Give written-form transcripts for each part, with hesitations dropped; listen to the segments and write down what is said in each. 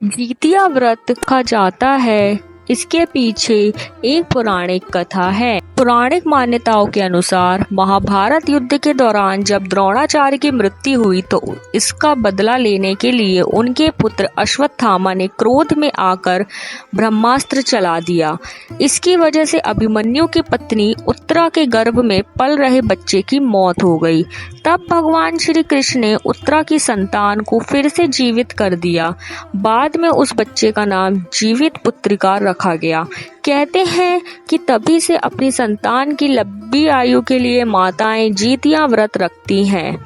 जितिया व्रत कहा जाता है, इसके पीछे एक पौराणिक कथा है। पौराणिक मान्यताओं के अनुसार महाभारत युद्ध के दौरान जब द्रोणाचार्य की मृत्यु हुई तो इसका बदला लेने के लिए उनके पुत्र अश्वत्थामा ने क्रोध में आकर ब्रह्मास्त्र चला दिया। इसकी वजह से अभिमन्यु की पत्नी उत्तरा के गर्भ में पल रहे बच्चे की मौत हो गई। तब भगवान श्री कृष्ण ने उत्तरा की संतान को फिर से जीवित कर दिया। बाद में उस बच्चे का नाम जीवित पुत्रिका रखा गया। कहते हैं कि तभी से अपनी संतान की लंबी आयु के लिए माताएं जितिया व्रत रखती हैं।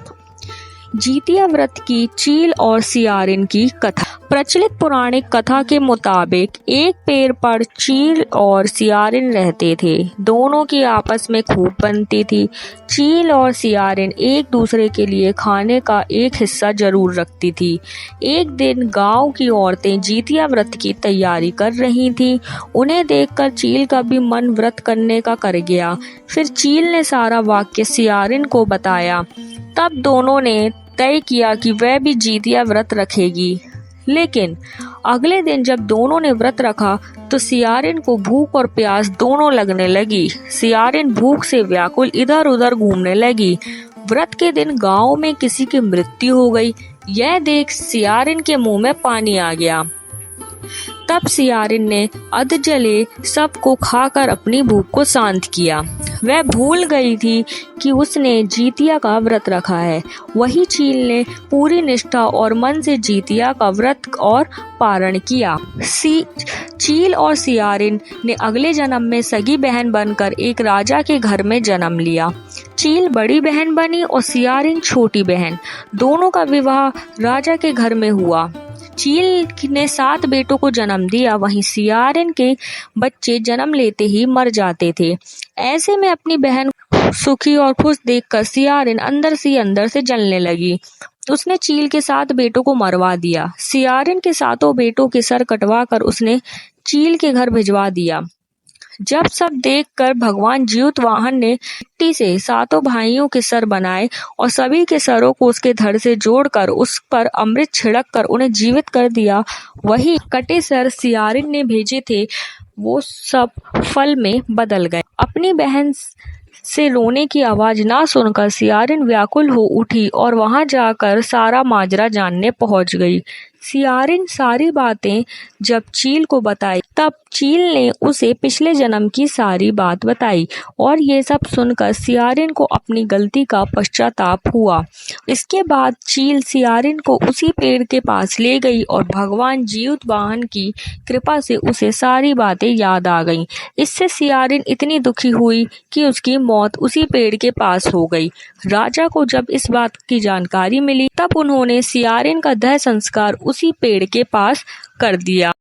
जितिया व्रत की चील और सियारिन की कथा। प्रचलित पौराणिक कथा के मुताबिक एक पेड़ पर चील और सियारिन रहते थे। दोनों की आपस में खूब बनती थी। चील और सियारिन एक दूसरे के लिए खाने का एक हिस्सा जरूर रखती थी। एक दिन गांव की औरतें जितिया व्रत की तैयारी कर रही थीं। उन्हें देखकर चील का भी मन व्रत करने का कर गया। फिर चील ने सारा वाक्य सियारिन को बताया। तब दोनों ने तय किया कि वह भी जितिया व्रत रखेगी। लेकिन अगले दिन जब दोनों ने व्रत रखा तो सियारिन को भूख और प्यास दोनों लगने लगी। सियारिन भूख से व्याकुल इधर उधर घूमने लगी। व्रत के दिन गांव में किसी की मृत्यु हो गई। यह देख सियारिन के मुंह में पानी आ गया। तब सियारिन ने अध जले सबको खाकर अपनी भूख को शांत किया। वह भूल गई थी कि उसने जितिया का व्रत रखा है। वही चील ने पूरी निष्ठा और मन से जितिया का व्रत और पारण किया। चील और सियारिन ने अगले जन्म में सगी बहन बनकर एक राजा के घर में जन्म लिया। चील बड़ी बहन बनी और सियारिन छोटी बहन। दोनों का विवाह राजा के घर में हुआ। चील ने 7 बेटों को जन्म दिया। वहीं सियारिन के बच्चे जन्म लेते ही मर जाते थे। ऐसे में अपनी बहन सुखी और खुश देखकर सियारिन अंदर से जलने लगी। उसने चील के 7 बेटों को मरवा दिया। सियारिन के 7 बेटों के सर कटवाकर उसने चील के घर भिजवा दिया। जब सब देखकर भगवान जीवतवाहन ने मिट्टी से 7 भाइयों के सर बनाए और सभी के सरों को उसके धड़ से जोड़कर उस पर अमृत छिड़क कर उन्हें जीवित कर दिया। वही कटे सर सियारिन ने भेजे थे वो सब फल में बदल गए। अपनी बहन से रोने की आवाज ना सुनकर सियारिन व्याकुल हो उठी और वहां जाकर सारा माजरा जानने पहुंच गई। सियारिन सारी बातें जब चील को बताई तब चील ने उसे पिछले जन्म की सारी बात बताई और ये सब सुनकर सियारिन को अपनी गलती का पश्चाताप हुआ। इसके बाद चील सियारिन को उसी पेड़ के पास ले गई और भगवान जीवतवाहन की कृपा से उसे सारी बातें याद आ गईं। इससे सियारिन इतनी दुखी हुई कि उसकी मौत उसी पेड़ के पास हो गई। राजा को जब इस बात की जानकारी मिली तब उन्होंने सियारिन का दाह संस्कार उसी पेड़ के पास कर दिया।